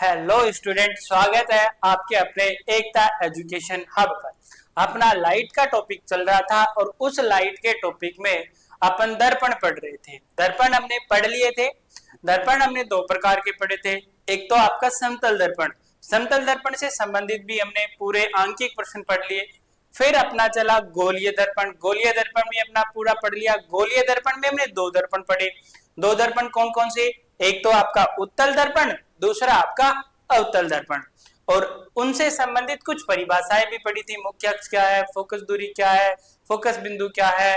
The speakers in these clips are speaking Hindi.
हेलो स्टूडेंट, स्वागत है आपके अपने एकता एजुकेशन हब पर। अपना लाइट का टॉपिक चल रहा था और उस लाइट के टॉपिक में अपन दर्पण पढ़ रहे थे। दर्पण हमने पढ़ लिए थे। दर्पण हमने दो प्रकार के पढ़े थे। एक तो आपका समतल दर्पण, समतल दर्पण से संबंधित भी हमने पूरे आंकिक प्रश्न पढ़ लिए। फिर अपना चला गोलीय दर्पण, गोलीय दर्पण में अपना पूरा पढ़ लिया। गोलीय दर्पण में हमने दो दर्पण पढ़े। दो दर्पण कौन कौन से? एक तो आपका उत्तल दर्पण, दूसरा आपका अवतल दर्पण। और उनसे संबंधित कुछ परिभाषाएं भी पढ़ी थी। मुख्य अक्ष क्या है, फोकस दूरी क्या है, फोकस बिंदु क्या है,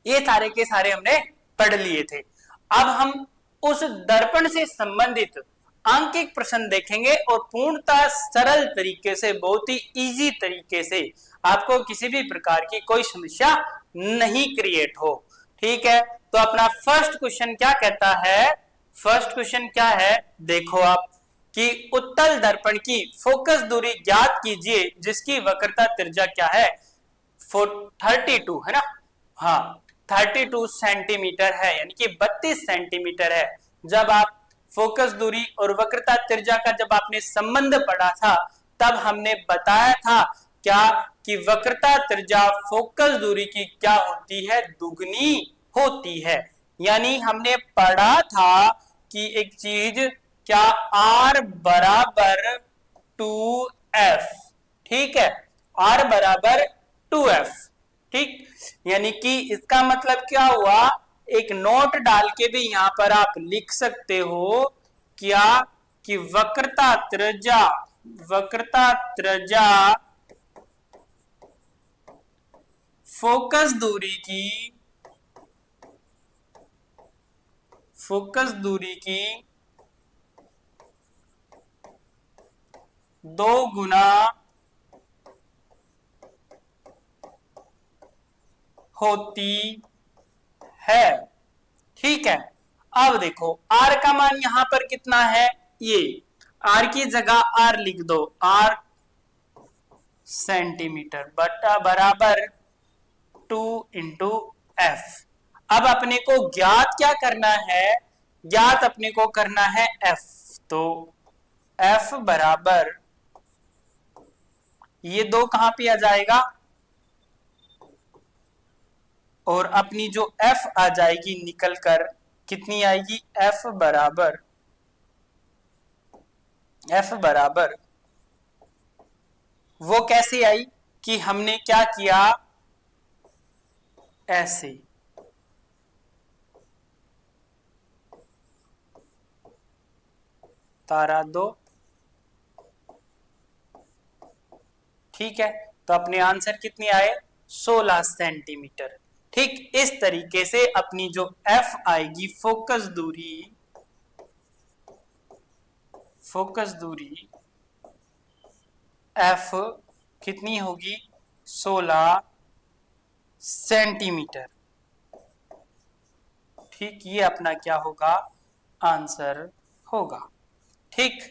ये सारे के सारे हमने पढ़ लिए थे। अब हम उस दर्पण से संबंधित आंकिक प्रश्न देखेंगे और पूर्णतः सरल तरीके से, बहुत ही इजी तरीके से, आपको किसी भी प्रकार की कोई समस्या नहीं क्रिएट हो। ठीक है, तो अपना फर्स्ट क्वेश्चन क्या कहता है? फर्स्ट क्वेश्चन क्या है, देखो आप कि उत्तल दर्पण की फोकस दूरी ज्ञात कीजिए जिसकी वक्रता त्रिज्या क्या है? 32 है ना। हाँ, 32 सेंटीमीटर है, यानी कि 32 सेंटीमीटर है। जब आप फोकस दूरी और वक्रता त्रिज्या का जब आपने संबंध पढ़ा था तब हमने बताया था क्या कि वक्रता त्रिज्या फोकस दूरी की क्या होती है? दुगनी होती है। यानी हमने पढ़ा था कि एक चीज क्या R बराबर 2F, ठीक है, R बराबर 2F, ठीक। यानी कि इसका मतलब क्या हुआ? एक नोट डाल के भी यहां पर आप लिख सकते हो क्या कि वक्रता त्रिज्या फोकस दूरी की 2 गुना होती है। ठीक है, अब देखो R का मान यहां पर कितना है? ये R की जगह R लिख दो, R सेंटीमीटर बटा बराबर 2 इंटू F। अब अपने को ज्ञात क्या करना है? ज्ञात अपने को करना है F। तो F बराबर, ये दो कहां पे आ जाएगा और अपनी जो F आ जाएगी निकल कर कितनी आएगी? F बराबर वो कैसे आई कि हमने क्या किया? ऐसे तारा दो, ठीक है, तो अपने आंसर कितनी आए? 16 सेंटीमीटर। ठीक इस तरीके से अपनी जो F आएगी फोकस दूरी F कितनी होगी? 16 सेंटीमीटर। ठीक, ये अपना क्या होगा? आंसर होगा। ठीक,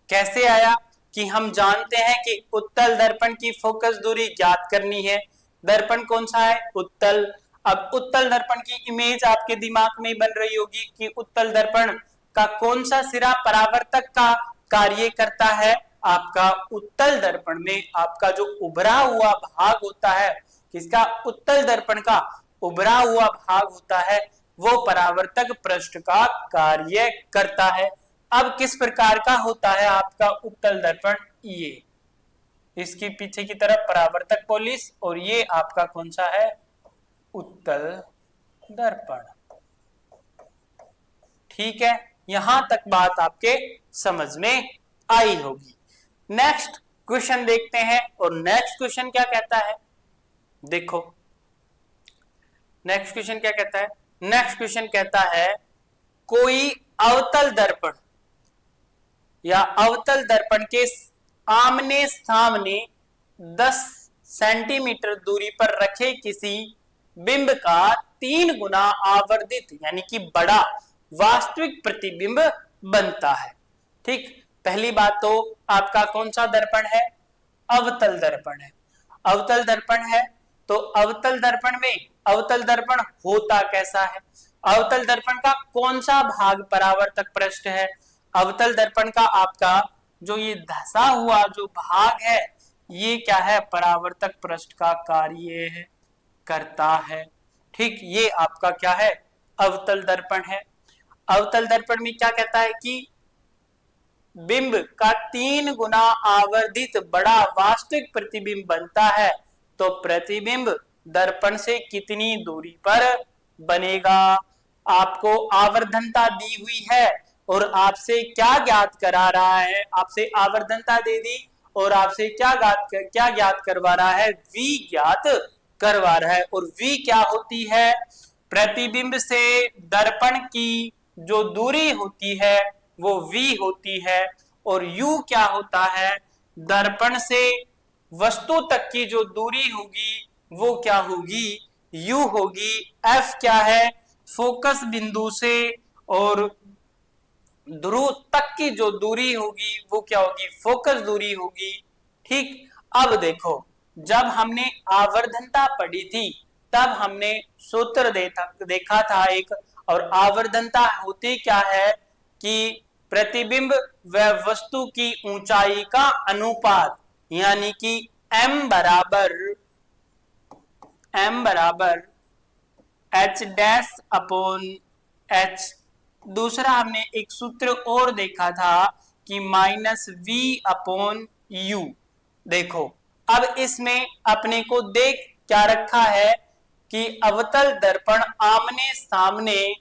कैसे आया कि हम जानते हैं कि उत्तल दर्पण की फोकस दूरी ज्ञात करनी है। दर्पण कौन सा है? उत्तल। अब उत्तल दर्पण की इमेज आपके दिमाग में बन रही होगी कि उत्तल दर्पण का कौन सा सिरा परावर्तक का कार्य करता है? आपका उत्तल दर्पण में आपका जो उभरा हुआ भाग होता है, किसका? उत्तल दर्पण का उभरा हुआ भाग होता है, वो परावर्तक पृष्ठ का कार्य करता है। अब किस प्रकार का होता है आपका उत्तल दर्पण? ये इसके पीछे की तरफ परावर्तक पोलिस और ये आपका कौन सा है? उत्तल दर्पण। ठीक है, यहां तक बात आपके समझ में आई होगी। नेक्स्ट क्वेश्चन देखते हैं और नेक्स्ट क्वेश्चन क्या कहता है? देखो नेक्स्ट क्वेश्चन क्या कहता है? नेक्स्ट क्वेश्चन कहता है कोई अवतल दर्पण या अवतल दर्पण के आमने सामने 10 सेंटीमीटर दूरी पर रखे किसी बिंब का 3 गुना आवर्धित यानी कि बड़ा वास्तविक प्रतिबिंब बनता है। ठीक, पहली बात तो आपका कौन सा दर्पण है? अवतल दर्पण है। अवतल दर्पण है तो अवतल दर्पण में अवतल दर्पण होता कैसा है? अवतल दर्पण का कौन सा भाग परावर्तक पृष्ठ है? अवतल दर्पण का आपका जो ये धसा हुआ जो भाग है ये क्या है, परावर्तक पृष्ठ का कार्य करता है। ठीक, ये आपका क्या है, अवतल दर्पण है। अवतल दर्पण में क्या कहता है कि बिंब का 3 गुना आवर्धित बड़ा वास्तविक प्रतिबिंब बनता है, तो प्रतिबिंब दर्पण से कितनी दूरी पर बनेगा। आपको आवर्धनता दी हुई है और आपसे क्या ज्ञात करा रहा है, आपसे आवर्धनता दे दी और आपसे क्या ज्ञात करवा रहा है, v ज्ञात करवा रहा है। और v क्या होती है, प्रतिबिंब से दर्पण की जो दूरी होती है वो v होती है। और u क्या होता है, दर्पण से वस्तु तक की जो दूरी होगी वो क्या होगी, u होगी। f क्या है, फोकस बिंदु से और ध्रुव तक की जो दूरी होगी वो क्या होगी, फोकस दूरी होगी। ठीक, अब देखो जब हमने आवर्धनता पढ़ी थी तब हमने सूत्र देखा था एक, और आवर्धनता होती क्या है कि प्रतिबिंब व वस्तु की ऊंचाई का अनुपात, यानी कि m बराबर h डैश अपॉन h। दूसरा हमने एक सूत्र और देखा था कि माइनस v अपॉन u। देखो अब इसमें अपने को देख क्या रखा है कि अवतल दर्पण आमने सामने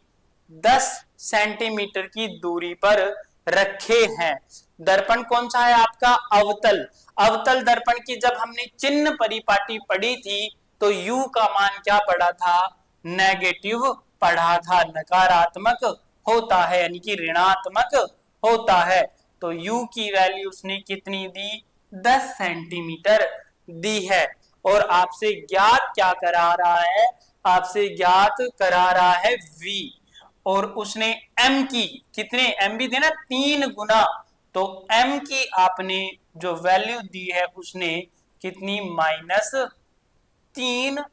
10 सेंटीमीटर की दूरी पर रखे हैं। दर्पण कौन सा है आपका, अवतल। अवतल दर्पण की जब हमने चिन्ह परिपाटी पढ़ी थी तो u का मान क्या पढ़ा था, नेगेटिव पढ़ा था, नकारात्मक होता है यानी कि ऋणात्मक होता है। तो u की वैल्यू उसने कितनी दी, 10 सेंटीमीटर दी है। और आपसे ज्ञात क्या करा रहा है, आपसे ज्ञात करा रहा है v, और उसने m की कितने, m भी देना 3 गुना, तो m की आपने जो वैल्यू दी है उसने कितनी, -3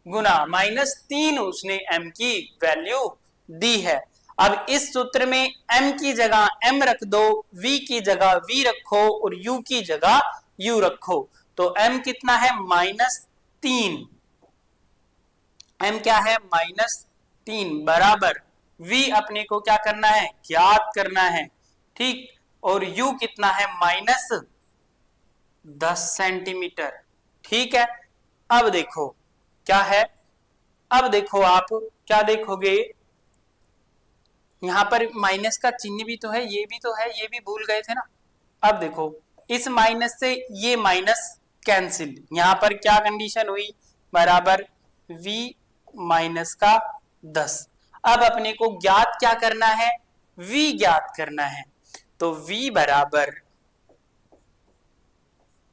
गुना, -3 उसने m की वैल्यू दी है। अब इस सूत्र में m की जगह m रख दो, v की जगह v रखो और u की जगह u रखो, तो m कितना है, -3। m क्या है, -3 बराबर v अपने को क्या करना है, ज्ञात करना है। ठीक, और u कितना है, -10 सेंटीमीटर। ठीक है, अब देखो क्या है, अब देखो आप क्या देखोगे, यहां पर माइनस का चिन्ह भी तो है, ये भी तो है, ये भी भूल गए थे ना। अब देखो इस माइनस से ये माइनस कैंसिल, यहां पर क्या कंडीशन हुई, बराबर v माइनस का 10। अब अपने को ज्ञात क्या करना है, v ज्ञात करना है, तो v बराबर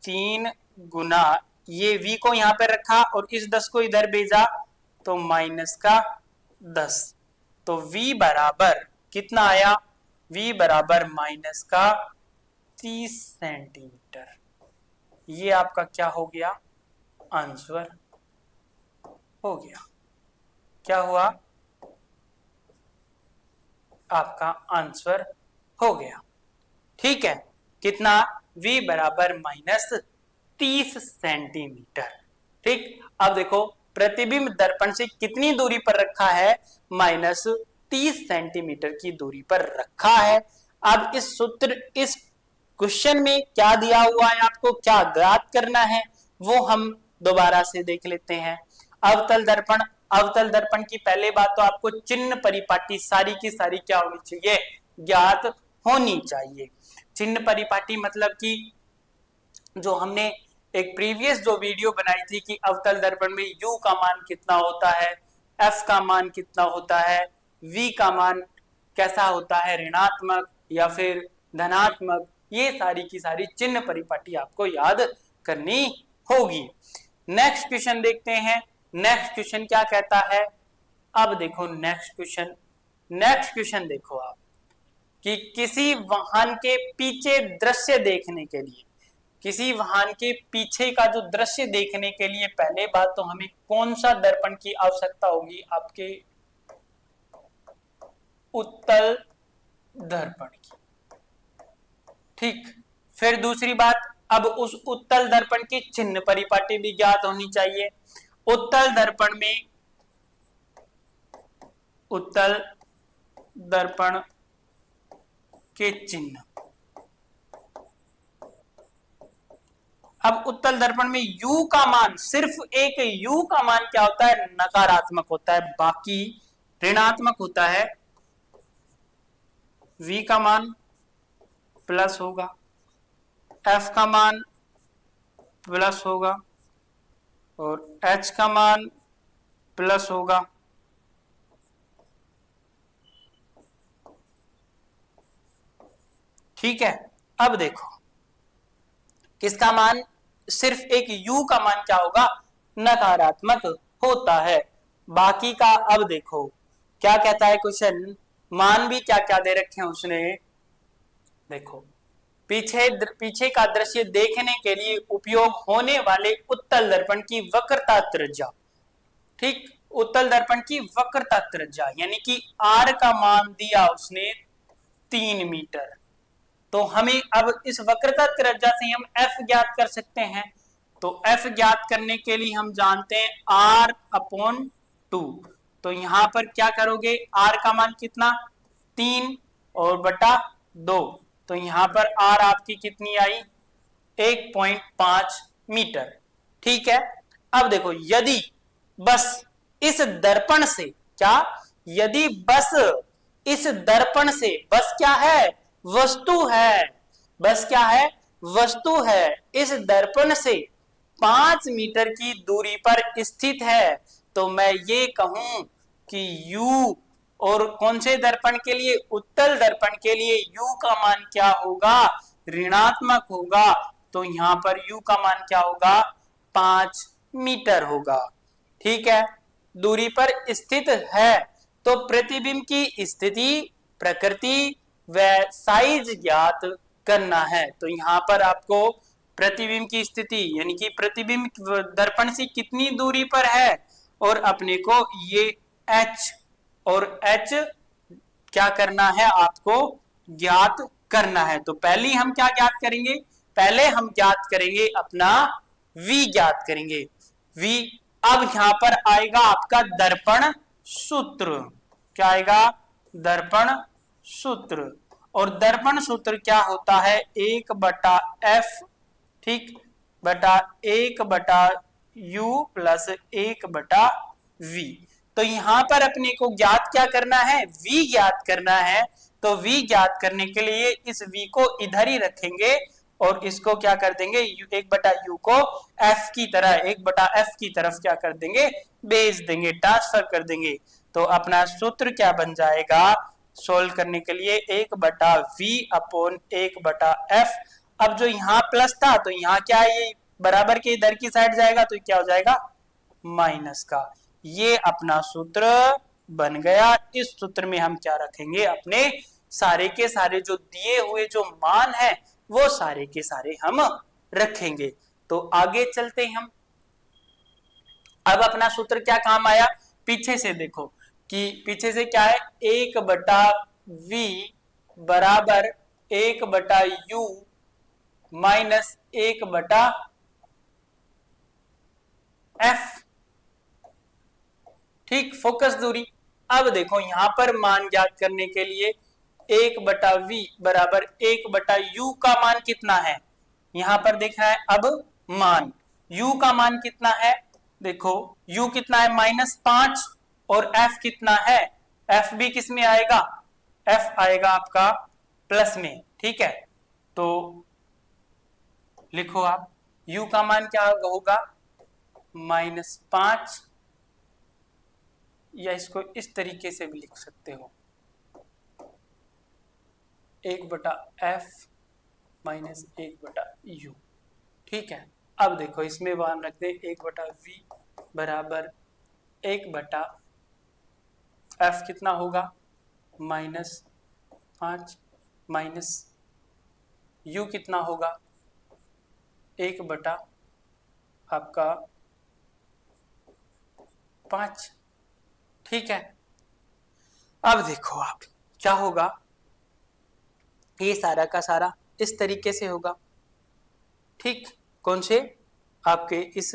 3 गुना, ये v को यहां पर रखा और इस 10 को इधर भेजा तो माइनस का 10, तो v बराबर कितना आया, v बराबर माइनस का 30 सेंटीमीटर। ये आपका क्या हो गया, आंसर हो गया। क्या हुआ, आपका आंसर हो गया। ठीक है, कितना, v बराबर -30 सेंटीमीटर। ठीक, अब देखो प्रतिबिंब दर्पण से कितनी दूरी पर रखा है, -30 सेंटीमीटर की दूरी पर रखा है। अब इस सूत्र, इस क्वेश्चन में क्या दिया हुआ है, आपको क्या ज्ञात करना है वो हम दोबारा से देख लेते हैं। अवतल दर्पण, अवतल दर्पण की पहले बात तो आपको चिन्ह परिपाटी सारी की सारी क्या होनी चाहिए, ज्ञात होनी चाहिए। चिन्ह परिपाटी मतलब कि जो हमने एक प्रीवियस जो वीडियो बनाई थी कि अवतल दर्पण में u का मान कितना होता है, f का मान कितना होता है, v का मान कैसा होता है, ऋणात्मक या फिर धनात्मक, ये सारी की सारी चिन्ह परिपाटी आपको याद करनी होगी। नेक्स्ट क्वेश्चन देखते हैं, नेक्स्ट क्वेश्चन क्या कहता है। अब देखो नेक्स्ट क्वेश्चन, नेक्स्ट क्वेश्चन देखो आप कि किसी वाहन के पीछे दृश्य देखने के लिए, किसी वाहन के पीछे का जो दृश्य देखने के लिए पहले बात तो हमें कौन सा दर्पण की आवश्यकता होगी, आपके उत्तल दर्पण की। ठीक, फिर दूसरी बात, अब उस उत्तल दर्पण की चिन्ह परिपाटी भी ज्ञात होनी चाहिए। उत्तल दर्पण में, उत्तल दर्पण के चिन्ह, अब उत्तल दर्पण में U का मान, सिर्फ एक U का मान क्या होता है, नकारात्मक होता है, बाकी ऋणात्मक होता है। V का मान प्लस होगा, F का मान प्लस होगा और H का मान प्लस होगा। ठीक है, अब देखो किसका मान, सिर्फ एक U का मान क्या होगा, नकारात्मक होता है। बाकी का अब देखो क्या कहता है क्वेश्चन, मान भी क्या क्या दे रखे हैं उसने। देखो, पीछे का दृश्य देखने के लिए उपयोग होने वाले उत्तल दर्पण की वक्रता त्रिज्या। ठीक, उत्तल दर्पण की वक्रता त्रिज्या यानी कि R का मान दिया उसने 3 मीटर। तो हमें अब इस वक्रता त्रिज्या से हम F ज्ञात कर सकते हैं। तो F ज्ञात करने के लिए हम जानते हैं R/2। तो यहां पर क्या करोगे, R का मान कितना, 3 और बटा 2। तो यहां पर R आपकी कितनी आई, 1.5 मीटर। ठीक है, अब देखो यदि बस इस दर्पण से, क्या, यदि बस इस दर्पण से, बस क्या है, वस्तु है, बस क्या है, वस्तु है, इस दर्पण से 5 मीटर की दूरी पर स्थित है, तो मैं ये कहूं कि U, और कौन से दर्पण के लिए, उत्तल दर्पण के लिए U का मान क्या होगा, ऋणात्मक होगा। तो यहां पर U का मान क्या होगा, 5 मीटर होगा। ठीक है, दूरी पर स्थित है, तो प्रतिबिंब की स्थिति, प्रकृति व साइज ज्ञात करना है। तो यहां पर आपको प्रतिबिंब की स्थिति यानी कि प्रतिबिंब दर्पण से कितनी दूरी पर है, और अपने को ये H और H क्या करना है, आपको ज्ञात करना है। तो पहले हम क्या ज्ञात करेंगे, पहले हम ज्ञात करेंगे अपना V ज्ञात करेंगे। V, अब यहां पर आएगा आपका दर्पण सूत्र, क्या आएगा, दर्पण सूत्र। और दर्पण सूत्र क्या होता है, 1/F, ठीक, बटा 1/U प्लस 1/V। तो यहां पर अपने को ज्ञात क्या करना है, V ज्ञात करना है। तो V ज्ञात करने के लिए इस V को इधर ही रखेंगे और इसको क्या कर देंगे, 1/U को F की तरह, 1/F की तरफ क्या कर देंगे, भेज देंगे, ट्रांसफर कर देंगे। तो अपना सूत्र क्या बन जाएगा, सोल्व करने के लिए 1/V अपॉन 1/F। अब जो यहाँ प्लस था तो यहाँ क्या है, ये बराबर के इधर की साइड जाएगा तो क्या हो जाएगा, माइनस का। ये अपना सूत्र बन गया। इस सूत्र में हम क्या रखेंगे, अपने सारे के सारे जो दिए हुए जो मान है वो सारे के सारे हम रखेंगे। तो आगे चलते हैं हम। अब अपना सूत्र क्या काम आया, पीछे से देखो कि पीछे से क्या है, 1/V बराबर 1/U माइनस 1/F। ठीक, फोकस दूरी। अब देखो यहां पर मान ज्ञात करने के लिए 1/V बराबर 1/U का मान कितना है, यहां पर देखना है। अब मान U का मान कितना है, देखो U कितना है, -5, और F कितना है, F भी किस में आएगा, F आएगा आपका प्लस में। ठीक है, तो लिखो आप, U का मान क्या होगा, -5, या इसको इस तरीके से भी लिख सकते हो, 1/F माइनस 1/U। ठीक है, अब देखो इसमें मान रखते हैं 1/V बराबर 1/F कितना होगा, -5 माइनस U कितना होगा, 1/ आपका 5। ठीक है, अब देखो आप क्या होगा, ये सारा का सारा इस तरीके से होगा। ठीक, कौन से आपके इस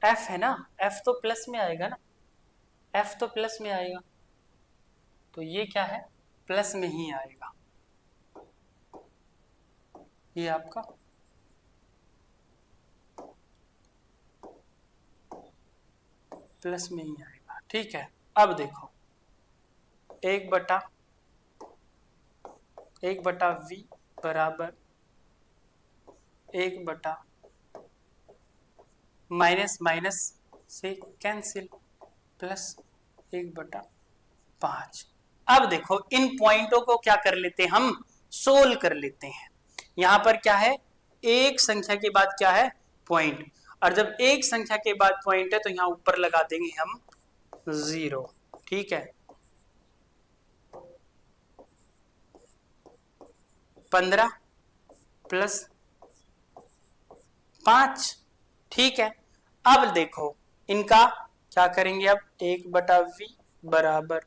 f है ना, f तो प्लस में आएगा ना, f तो प्लस में आएगा, तो ये क्या है, प्लस में ही आएगा। ये आपका प्लस में ही आएगा। ठीक है, अब देखो 1/1 v बराबर 1/ माइनस माइनस से कैंसिल प्लस 1/5। अब देखो इन पॉइंटों को क्या कर लेते हैं, हम सोल्व कर लेते हैं। यहां पर क्या है, एक संख्या के बाद क्या है, पॉइंट, और जब एक संख्या के बाद पॉइंट है तो यहां ऊपर लगा देंगे हम 0। ठीक है, 15 प्लस 5। ठीक है, अब देखो इनका क्या करेंगे, अब 1/v बराबर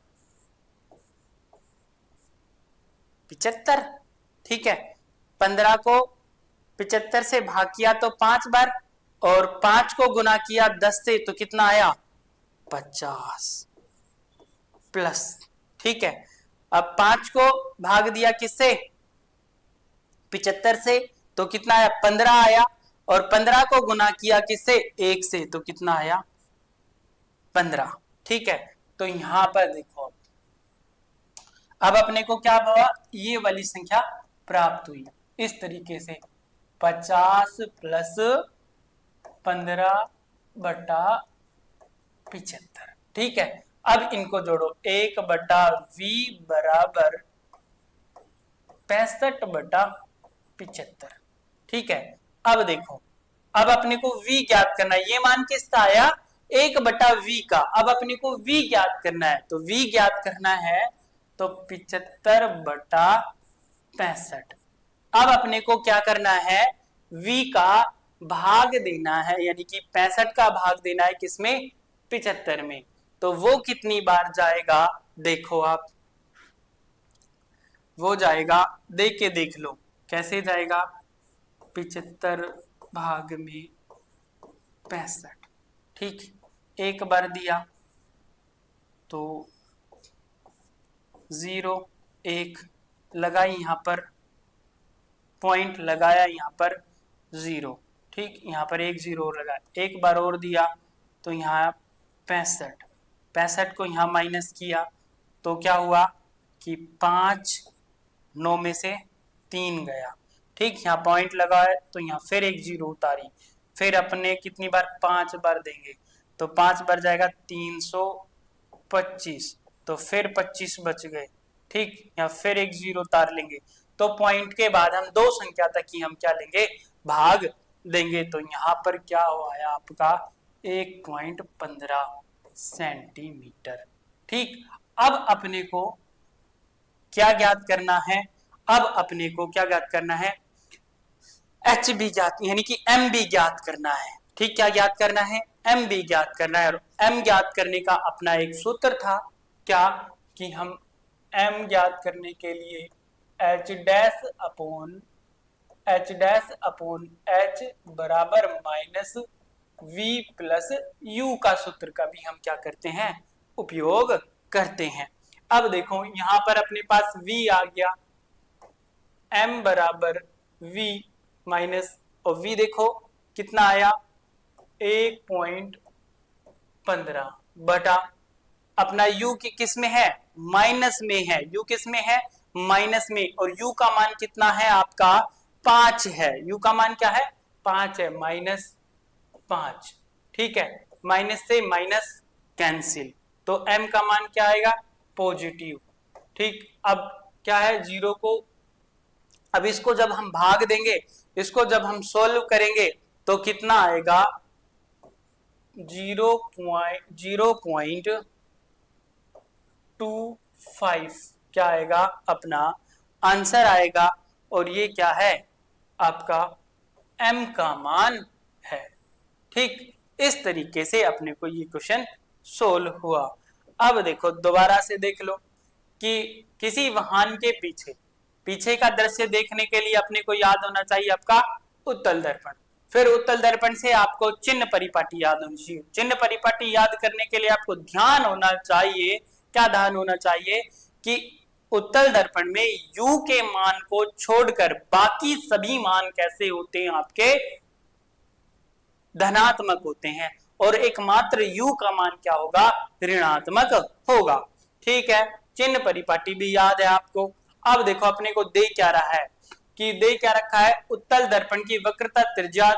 75। ठीक है, 15 को 75 से भाग किया तो 5 बार, और 5 को गुना किया 10 से तो कितना आया, 50 प्लस। ठीक है, अब 5 को भाग दिया किससे, 75 से, तो कितना आया, 15 आया, और 15 को गुना किया किससे, 1 से, तो कितना आया, 15। ठीक है, तो यहां पर देखो अब अपने को क्या हुआ, ये वाली संख्या प्राप्त हुई इस तरीके से 50 प्लस 15/75। ठीक है, अब इनको जोड़ो, 1/v बराबर 65/75। ठीक है, अब देखो, अब अपने को v ज्ञात करना है, ये मान किसका आया, 1/v का। अब अपने को v ज्ञात करना है, तो v ज्ञात करना है तो 75/65। अब अपने को क्या करना है, v का भाग देना है, यानी कि 65 का भाग देना है किसमें, 75 में। तो वो कितनी बार जाएगा, देखो आप, वो जाएगा, देख के देख लो कैसे जाएगा, 75 भाग में 65। ठीक, एक बार दिया तो 0 1 लगाई, यहां पर पॉइंट लगाया, यहां पर 0। ठीक, यहां पर 1 0 और लगाया, एक बार और दिया तो यहाँ 65 को यहाँ माइनस किया तो क्या हुआ कि 5 9 में से 3 गया। ठीक, यहाँ पॉइंट लगाए तो यहाँ फिर 1 0 उतारी, फिर अपने कितनी बार, 5 बार देंगे, तो 5 बार जाएगा 325, तो फिर 25 बच गए। ठीक, यहाँ फिर 1 0 उतार लेंगे, तो पॉइंट के बाद हम दो संख्या तक ही हम क्या लेंगे, भाग देंगे। तो यहाँ पर क्या हुआ है आपका 1.15 सेंटीमीटर। ठीक, अब अपने को क्या ज्ञात करना है, अब अपने को क्या ज्ञात करना है, एच बी ज्ञात, यानी कि एम बी ज्ञात करना है। ठीक, क्या ज्ञात करना है, एम बी ज्ञात करना है। और एम ज्ञात करने का अपना एक सूत्र था, क्या कि हम एम ज्ञात करने के लिए एच डैश अपॉन एच बराबर माइनस वी प्लस यू का सूत्र का भी हम क्या करते हैं, उपयोग करते हैं। अब देखो यहां पर अपने पास v आ गया, m बराबर v माइनस, और v देखो कितना आया 1.15 बटा अपना u की किस में है, माइनस में है, u किस में है, माइनस में, और u का मान कितना है आपका 5 है, u का मान क्या है 5 है, -5। ठीक है, माइनस से माइनस कैंसिल, तो m का मान क्या आएगा, पॉजिटिव। ठीक, अब क्या है 0 को, अब इसको जब हम भाग देंगे, इसको जब हम सोल्व करेंगे तो कितना आएगा 0.25 क्या आएगा, अपना आंसर आएगा। और ये क्या है आपका m का मान है। ठीक, इस तरीके से अपने को ये क्वेश्चन सोल्व हुआ। अब देखो दोबारा से देख लो कि किसी वाहन के पीछे का दृश्य देखने के लिए अपने को याद होना चाहिए आपका उत्तल दर्पण। फिर उत्तल दर्पण से आपको चिन्ह परिपाटी याद होनी चाहिए। चिन्ह परिपाटी याद करने के लिए आपको ध्यान होना चाहिए, क्या ध्यान होना चाहिए कि उत्तल दर्पण में u के मान को छोड़कर बाकी सभी मान कैसे होते हैं, आपके धनात्मक होते हैं, और एकमात्र u का मान क्या होगा, ऋणात्मक होगा। ठीक है, चिन्ह परिपाटी भी याद है आपको। अब देखो अपने को दे क्या रहा है कि दे क्या रखा है, उत्तल दर्पण की वक्रता त्रिज्या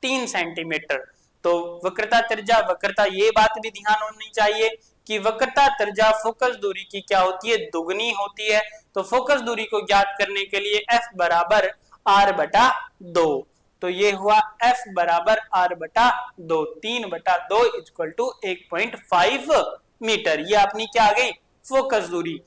3 सेंटीमीटर। तो वक्रता त्रिज्या, वक्रता, ये बात भी ध्यान होनी चाहिए कि वक्रता त्रिज्या फोकस दूरी की क्या होती है, दुगनी होती है। तो फोकस दूरी को ज्ञात करने के लिए f बराबर r/2, तो ये हुआ f बराबर r/2, 3/2 इक्वल टू 1.5 मीटर। ये अपनी क्या आ गई, फोकस दूरी।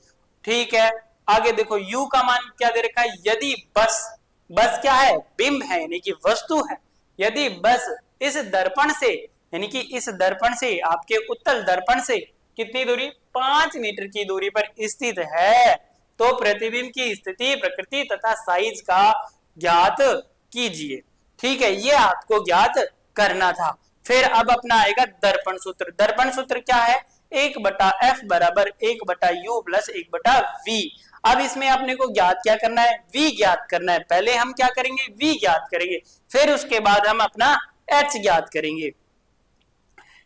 ठीक है, आगे देखो u का मान क्या दे रखा है, यदि बस क्या है, बिंब है यानी कि वस्तु है। यदि बस इस दर्पण से यानी कि इस दर्पण से आपके उत्तल दर्पण से कितनी दूरी, 5 मीटर की दूरी पर स्थित है, तो प्रतिबिंब की स्थिति, प्रकृति तथा साइज का ज्ञात कीजिए। ठीक है, ये आपको ज्ञात करना था। फिर अब अपना आएगा दर्पण सूत्र। दर्पण सूत्र क्या है, 1/f बराबर 1/u प्लस 1/v। अब इसमें अपने को ज्ञात क्या करना है, v ज्ञात करना है। पहले हम क्या करेंगे, v ज्ञात करेंगे, फिर उसके बाद हम अपना h ज्ञात करेंगे।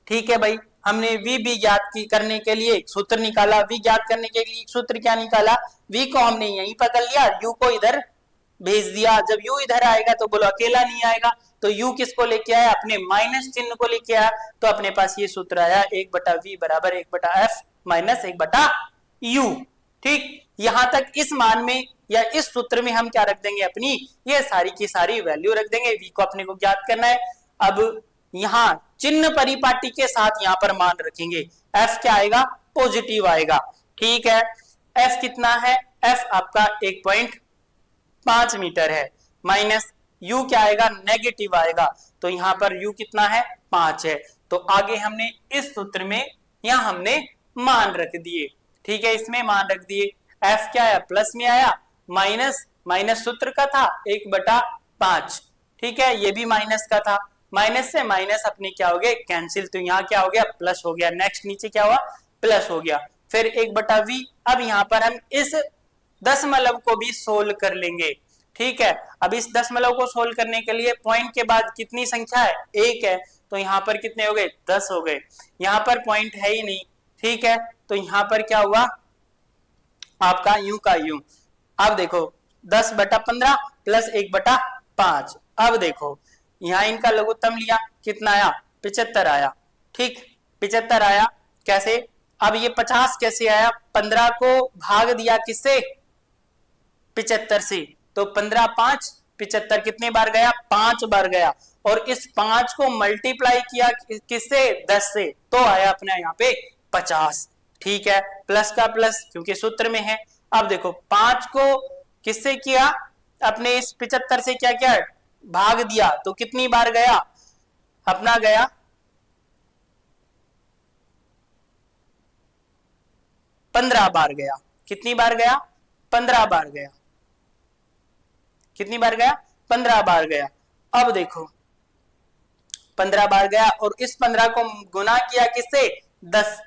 ठीक है भाई, हमने v भी ज्ञात करने के लिए एक सूत्र निकाला। v ज्ञात करने के लिए एक सूत्र क्या निकाला, v को हमने यहीं पकड़ लिया, u को इधर भेज दिया। जब u इधर आएगा तो बोलो अकेला नहीं आएगा, तो u किसको लेके आया, अपने माइनस चिन्ह को लेके आया। तो अपने पास ये सूत्र आया 1/v बराबर 1/f माइनस 1/u। ठीक, यहां तक इस मान में या इस सूत्र में हम क्या रख देंगे, अपनी ये सारी की सारी वैल्यू रख देंगे। v को अपने को ज्ञात करना है। अब यहां चिन्ह परिपाटी के साथ यहां पर मान रखेंगे, f क्या आएगा, पॉजिटिव आएगा। ठीक है, f कितना है, f आपका 1.5 मीटर है, माइनस u क्या आएगा, नेगेटिव आएगा। तो यहां पर u कितना है, 5 है। तो आगे हमने इस सूत्र में यहां हमने मान रख दिए। ठीक है, इसमें मान रख दिए, f क्या आया, प्लस में आया, माइनस सूत्र का था 1/5। ठीक है, ये भी माइनस का था, माइनस से माइनस अपने क्या हो गए, कैंसिल। तो यहाँ क्या हो गया, प्लस हो गया। नेक्स्ट नीचे क्या हुआ, प्लस हो गया। फिर 1/v। अब यहाँ पर हम इस दशमलव को भी सोल्व कर लेंगे। ठीक है, अब इस दशमलव को सोल्व करने के लिए पॉइंट के बाद कितनी संख्या है, 1 है, तो यहाँ पर कितने हो गए, 10 हो गए। यहाँ पर पॉइंट है ही नहीं। ठीक है, तो यहाँ पर क्या हुआ, आपका u का u। अब देखो 10/15 प्लस 1/5। अब देखो यहाँ इनका लघुत्तम लिया, कितना आया, 75 आया। ठीक, 75 आया। कैसे, अब ये 50 कैसे आया, 15 को भाग दिया किससे, 75 से, तो 15 5 75 कितने बार गया, 5 बार गया। और इस 5 को मल्टीप्लाई किया किससे, 10 से, तो आया अपने यहाँ पे 50। ठीक है, प्लस का प्लस क्योंकि सूत्र में है। अब देखो 5 को किससे किया, अपने इस 75 से क्या किया, भाग दिया, तो कितनी बार गया, अपना गया 15 बार गया। कितनी बार गया, 15 बार गया। कितनी बार गया, 15 बार गया। अब देखो 15 बार गया और इस 15 को गुना किया किससे,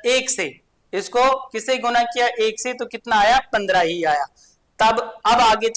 1 से। इसको किससे गुना किया, 1 से, तो कितना आया, 15 ही आया। तब अब आगे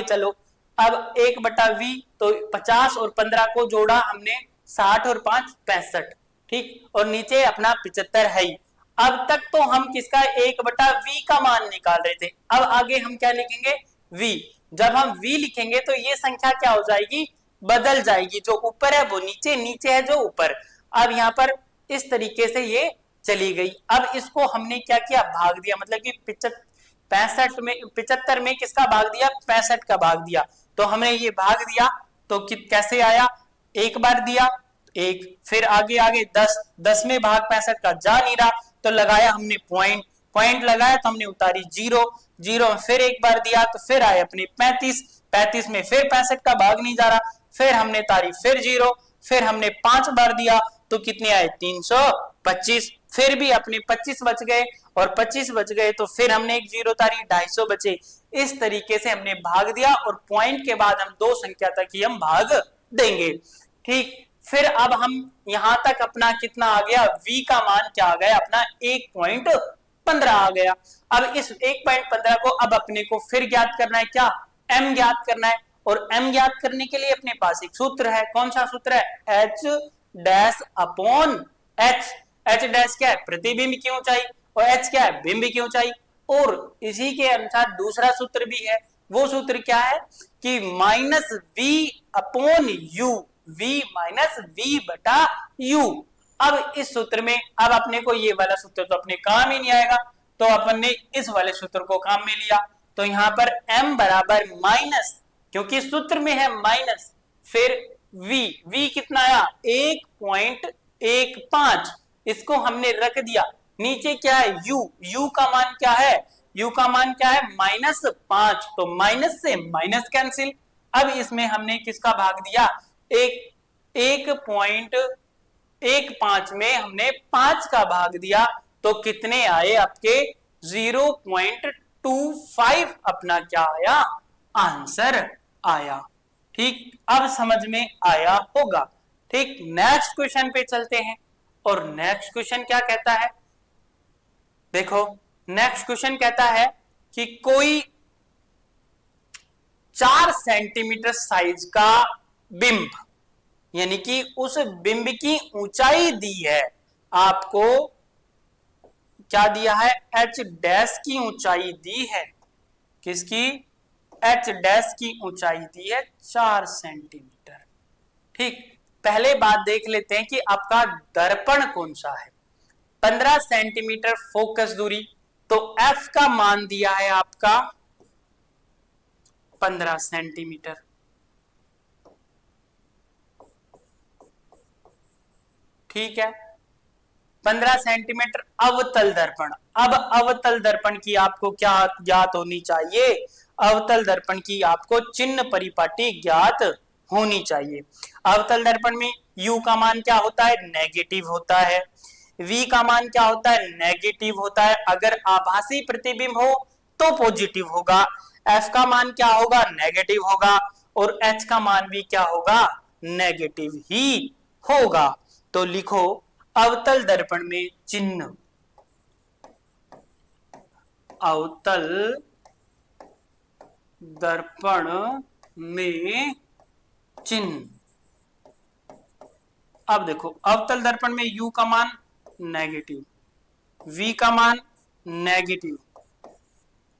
चलो। अब 1/v, तो 50 और 15 को जोड़ा हमने, 60 और 5 65। ठीक, और नीचे अपना 75 है ही। अब तक तो हम किसका, 1/v का मान निकाल रहे थे। अब आगे हम क्या लिखेंगे, v। जब हम v लिखेंगे तो ये संख्या क्या हो जाएगी, बदल जाएगी। जो ऊपर है वो नीचे, नीचे है जो ऊपर। अब यहाँ पर इस तरीके से ये चली गई। अब इसको हमने क्या किया, भाग दिया, मतलब कि 75 में किसका भाग दिया, 65 का भाग दिया। तो हमने ये भाग दिया, तो कैसे आया, 1 बार दिया 1, फिर आगे 10 में भाग 65 का जा नहीं रहा, तो लगाया हमने पॉइंट लगाया, तो हमने उतारी 0 फिर 1 बार दिया, तो फिर आए अपने 35 में फिर 65 का भाग नहीं जा रहा, फिर हमने तारी फिर 0, फिर हमने 5 बार दिया, तो कितने आए, 325। फिर भी अपने 25 बच गए और 25 बच गए तो फिर हमने एक जीरो तारी, 250 बचे। इस तरीके से हमने भाग दिया और पॉइंट के बाद हम दो संख्या तक ही हम भाग देंगे। ठीक, फिर अब हम यहां तक अपना कितना आ गया, v का मान क्या आ गया अपना 1.15 आ गया। अब इस 1.15 को अब अपने को फिर ज्ञात करना है, क्या m ज्ञात करना है। और m ज्ञात करने के लिए अपने पास एक सूत्र है, कौन सा सूत्र है, h dash upon h। h dash क्या है, प्रतिबिंब की ऊंचाई, और h क्या है, बिंब की ऊंचाई। और इसी के अनुसार दूसरा सूत्र भी है, वो सूत्र क्या है कि minus v upon u, v minus v बटा u। अब इस सूत्र में अब अपने को ये वाला सूत्र तो अपने काम ही नहीं आएगा, तो अपन ने इस वाले सूत्र को काम में लिया। तो यहां पर m बराबर माइनस, क्योंकि सूत्र में है माइनस, फिर v कितना आया 1.15, इसको हमने रख दिया। नीचे क्या है u का मान क्या है, u का मान क्या है -5, तो माइनस से माइनस कैंसिल। अब इसमें हमने किसका भाग दिया, 1.15 में हमने 5 का भाग दिया, तो कितने आए आपके 0.25 अपना क्या आया, आंसर आया। ठीक, अब समझ में आया होगा। ठीक, नेक्स्ट क्वेश्चन पे चलते हैं। और नेक्स्ट क्वेश्चन क्या कहता है, देखो नेक्स्ट क्वेश्चन कहता है कि कोई 4 सेंटीमीटर साइज का बिंब, यानी कि उस बिंब की ऊंचाई दी है आपको, क्या दिया है, h डैश की ऊंचाई दी है, किसकी, h डैश की ऊंचाई दी है 4 सेंटीमीटर। ठीक, पहले बात देख लेते हैं कि आपका दर्पण कौन सा है। 15 सेंटीमीटर फोकस दूरी, तो f का मान दिया है आपका 15 सेंटीमीटर। ठीक है, 15 सेंटीमीटर अवतल दर्पण। अब अवतल दर्पण की आपको क्या ज्ञात होनी चाहिए, अवतल दर्पण की आपको चिन्ह परिपाटी ज्ञात होनी चाहिए। अवतल दर्पण में u का मान क्या होता है, नेगेटिव होता है, v का मान क्या होता है, नेगेटिव होता है, अगर आभासी प्रतिबिंब हो तो पॉजिटिव होगा, f का मान क्या होगा, नेगेटिव होगा, और h का मान भी क्या होगा, नेगेटिव ही होगा। तो लिखो अवतल दर्पण में चिन्ह, अवतल दर्पण में चिन्ह। अब देखो अवतल दर्पण में u का मान नेगेटिव, v का मान नेगेटिव,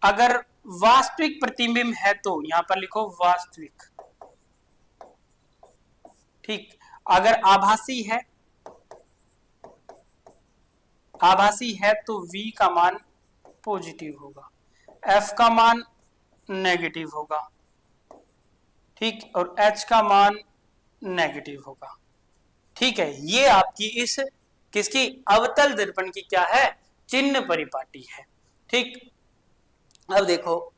अगर वास्तविक प्रतिबिंब है तो यहां पर लिखो वास्तविक। ठीक, अगर आभासी है तो v का मान पॉजिटिव होगा, f का मान नेगेटिव होगा, ठीक, और h का मान नेगेटिव होगा। ठीक है, ये आपकी इस किसकी अवतल दर्पण की क्या है, चिन्ह परिपाटी है। ठीक, अब देखो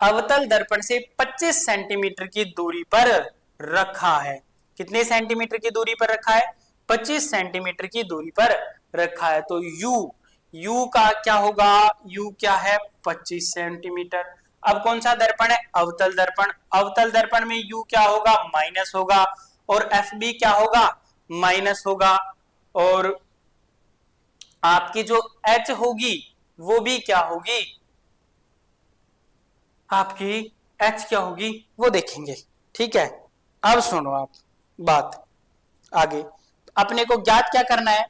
अवतल दर्पण से 25 सेंटीमीटर की दूरी पर रखा है, कितने सेंटीमीटर की दूरी पर रखा है, 25 सेंटीमीटर की दूरी पर रखा है। तो u का क्या होगा, u क्या है 25 सेंटीमीटर। अब कौन सा दर्पण है, अवतल दर्पण, अवतल दर्पण में u क्या होगा, माइनस होगा, और fb क्या होगा, माइनस होगा, और आपकी जो h होगी वो भी क्या होगी, आपकी h क्या होगी वो देखेंगे। ठीक है, अब सुनो आप बात आगे, अपने को ज्ञात क्या करना है,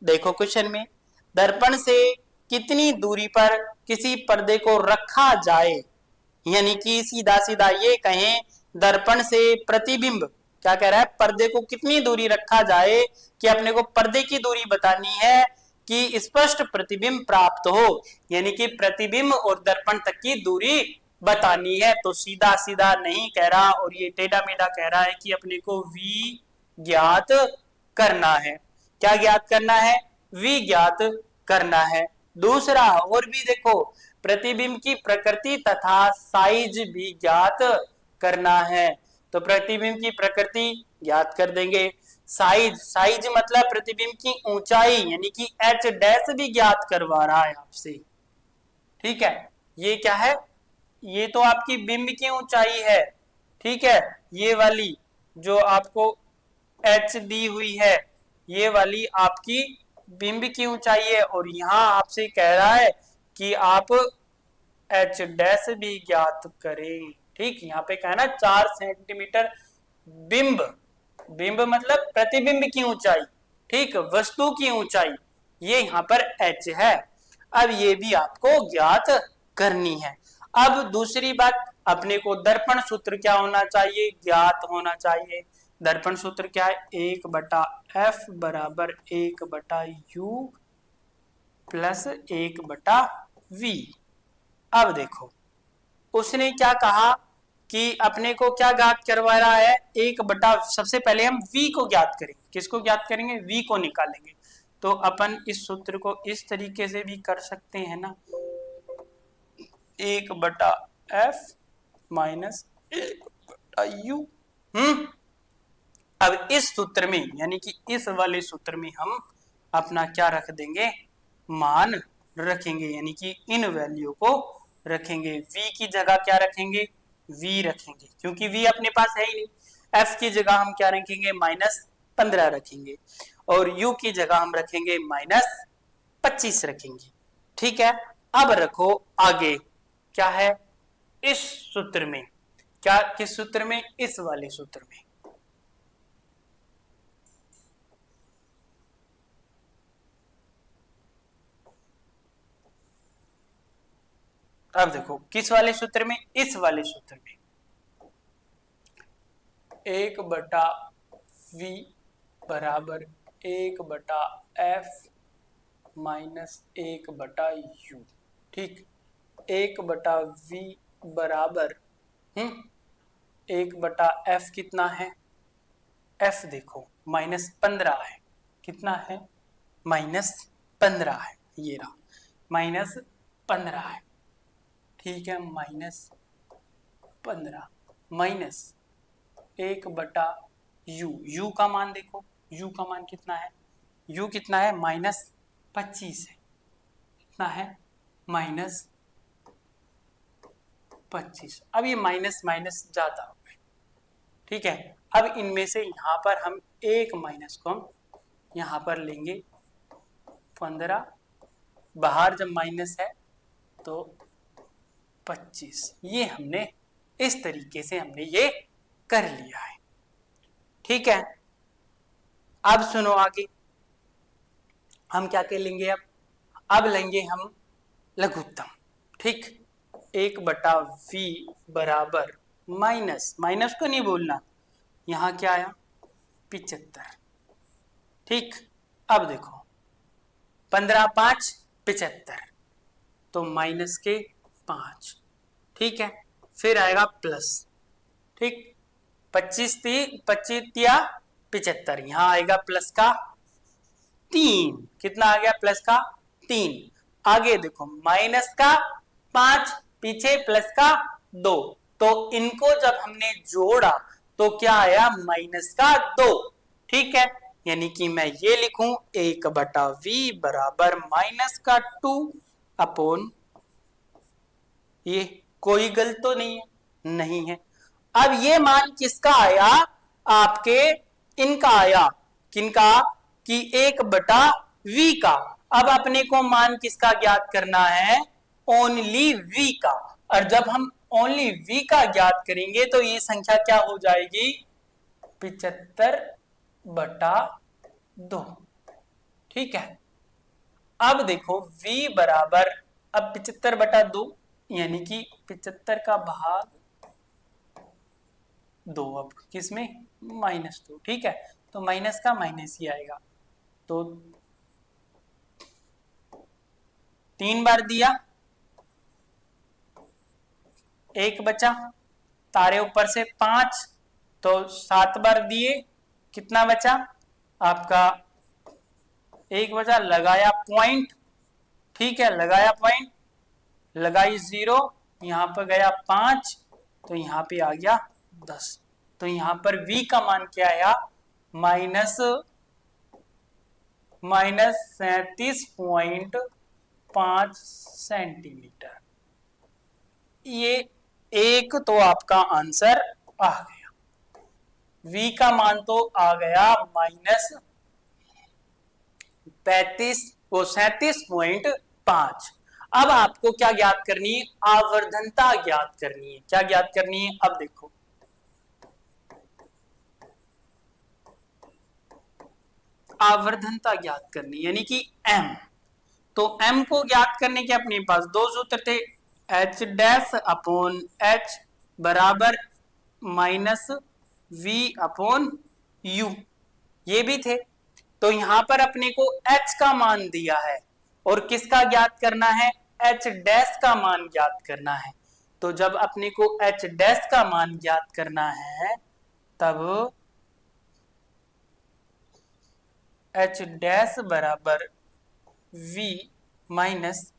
देखो क्वेश्चन में दर्पण से कितनी दूरी पर किसी पर्दे को रखा जाए, यानी कि सीधा सीधा ये कहें दर्पण से प्रतिबिंब, क्या कह रहा है, पर्दे को कितनी दूरी रखा जाए कि अपने को पर्दे की दूरी बतानी है कि स्पष्ट प्रतिबिंब प्राप्त हो, यानी कि प्रतिबिंब और दर्पण तक की दूरी बतानी है। तो सीधा सीधा नहीं कह रहा और ये टेढ़ा मेढ़ा कह रहा है कि अपने को v ज्ञात करना है, क्या ज्ञात करना है, v ज्ञात करना है। दूसरा और भी देखो, प्रतिबिंब की प्रकृति तथा साइज भी ज्ञात करना है। तो प्रतिबिंब की प्रकृति ज्ञात कर देंगे, साइज, साइज मतलब प्रतिबिंब की ऊंचाई, यानी कि एच डैश भी ज्ञात करवा रहा है आपसे। ठीक है, ये क्या है, ये तो आपकी बिंब की ऊंचाई है। ठीक है, ये वाली जो आपको एच दी हुई है, ये वाली आपकी बिंब की ऊंचाई है, और यहां आपसे कह रहा है कि आप एच डैश भी ज्ञात करें। ठीक, यहाँ पे क्या है ना, 4 सेंटीमीटर बिंब, बिंब मतलब प्रतिबिंब की ऊंचाई, ठीक, वस्तु की ऊंचाई, ये यहाँ पर एच है। अब ये भी आपको ज्ञात करनी है। अब दूसरी बात, अपने को दर्पण सूत्र क्या होना चाहिए, ज्ञात होना चाहिए। दर्पण सूत्र क्या है, 1/f बराबर 1/u प्लस 1/v। अब देखो, उसने क्या कहा कि अपने को क्या ज्ञात करवा रहा है, 1/, सबसे पहले हम v को ज्ञात करेंगे। किसको ज्ञात करेंगे, v को निकालेंगे। तो अपन इस सूत्र को इस तरीके से भी कर सकते हैं ना, 1/f माइनस 1/u। अब इस सूत्र में, यानी कि इस वाले सूत्र में हम अपना क्या रख देंगे, मान रखेंगे, यानी कि इन वैल्यू को रखेंगे। v की जगह क्या रखेंगे, v रखेंगे, क्योंकि v अपने पास है ही नहीं। f की जगह हम क्या रखेंगे, -15 रखेंगे, और u की जगह हम रखेंगे -25 रखेंगे। ठीक है, अब रखो आगे क्या है, इस सूत्र में, क्या, किस सूत्र में, इस वाले सूत्र में। अब देखो किस वाले सूत्र में, इस वाले सूत्र में, 1/v बराबर 1/f माइनस 1/u। ठीक, 1/v बराबर 1/f कितना है, f देखो -15 है, कितना है, -15 है, ये रहा -15 है। ठीक है, -15 माइनस 1/u, u का मान देखो, u का मान कितना है, u कितना है, -25 है, कितना है, -25। अब ये माइनस माइनस ज्यादा हो गए। ठीक है, अब इनमें से यहाँ पर हम एक माइनस को हम यहाँ पर लेंगे 15, बाहर जब माइनस है तो 25। ये हमने इस तरीके से हमने ये कर लिया है। ठीक है, अब सुनो आगे हम क्या कर लेंगे, अब लेंगे हम लघुत्तम। ठीक, 1/v बराबर माइनस, माइनस को नहीं बोलना, यहां क्या आया, 75। ठीक, अब देखो 15 5 75, तो माइनस के 5। ठीक है, फिर आएगा प्लस। ठीक, 25 तिया 75, यहां आएगा प्लस का 3, कितना आ गया, प्लस का 3। आगे देखो माइनस का 5, पीछे प्लस का 2, तो इनको जब हमने जोड़ा तो क्या आया, माइनस का 2। ठीक है, यानी कि मैं ये लिखूं 1/v बराबर माइनस का 2 अपॉन, ये कोई गलत तो नहीं है, नहीं है। अब ये मान किसका आया, आपके इनका आया, किनका, कि 1/v का। अब अपने को मान किसका ज्ञात करना है, ओनली v का। और जब हम ओनली v का ज्ञात करेंगे तो ये संख्या क्या हो जाएगी, 75/2। ठीक है, अब देखो v बराबर, अब 75/2 यानी कि 75 का भाग 2, अब किसमें, -2। ठीक है, तो माइनस का माइनस ही आएगा, तो 3 बार दिया, 1 बचा, तारे ऊपर से 5, तो 7 बार दिए, कितना बचा आपका, 1 बचा, लगाया पॉइंट। ठीक है, लगाया पॉइंट, लगाई 0, यहां पर गया 5, तो यहां पे आ गया 10। तो यहां पर v का मान क्या आया, -37.5 सेंटीमीटर। ये एक तो आपका आंसर आ गया। v का मान तो आ गया -37.5। अब आपको क्या ज्ञात करनी है? आवर्धनता ज्ञात करनी है। क्या ज्ञात करनी है? अब देखो, आवर्धनता ज्ञात करनी यानी कि m। तो m को ज्ञात करने के अपने पास दो सूत्र थे, h डैश अपॉन h बराबर -v/u, ये भी थे। तो यहां पर अपने को h का मान दिया है और किसका ज्ञात करना है? h डैश का मान ज्ञात करना है। तो जब अपने को h डैश का मान ज्ञात करना है तब h डैश बराबर v minus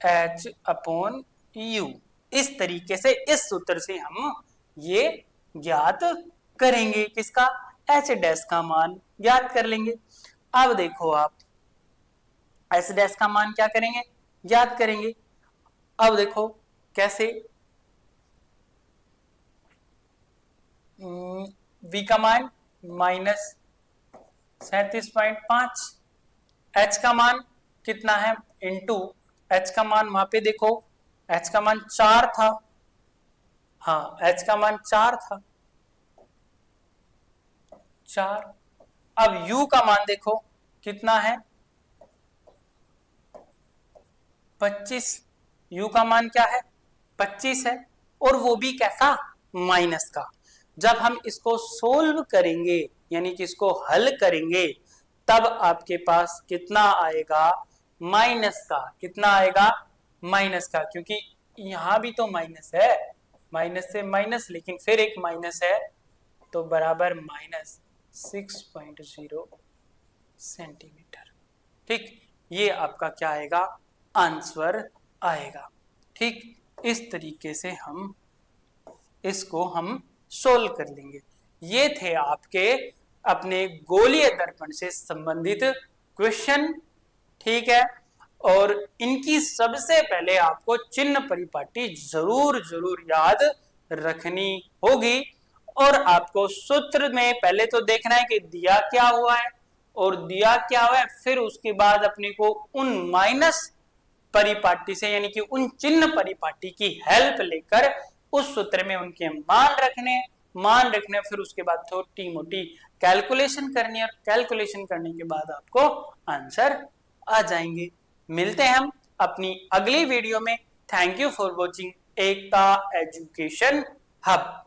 h upon u। इस तरीके से इस सूत्र से हम ये ज्ञात करेंगे, किसका? h डैश का मान ज्ञात कर लेंगे। अब देखो आप h डैश का मान क्या करेंगे? ज्ञात करेंगे। अब देखो कैसे, v का मान -37.5, h का मान कितना है? इंटू h का मान वहां पे देखो, h का मान 4 था। हाँ, h का मान 4 था, 4। अब u का मान देखो कितना है? 25। u का मान क्या है? 25 है, और वो भी कैसा? माइनस का। जब हम इसको सोल्व करेंगे यानी कि इसको हल करेंगे तब आपके पास कितना आएगा? माइनस का। कितना आएगा? माइनस का, क्योंकि यहां भी तो माइनस है, माइनस से माइनस, लेकिन फिर एक माइनस है, तो बराबर -6.0 सेंटीमीटर। ठीक, ये आपका क्या आएगा? आंसर आएगा। ठीक, इस तरीके से हम इसको सोल्व कर लेंगे। ये थे आपके अपने गोलीय दर्पण से संबंधित क्वेश्चन। ठीक है, और इनकी सबसे पहले आपको चिन्ह परिपाटी जरूर याद रखनी होगी। और आपको सूत्र में पहले तो देखना है कि दिया क्या हुआ है और दिया क्या हुआ है, फिर उसके बाद अपने को उन माइनस परिपाटी से यानी कि उन चिन्ह परिपाटी की हेल्प लेकर उस सूत्र में उनके मान रखने, फिर उसके बाद छोटी मोटी कैलकुलेशन करनी है, और कैलकुलेशन करने के बाद आपको आंसर आ जाएंगे। मिलते हैं हम अपनी अगली वीडियो में। Thank you for watching Ekta education hub.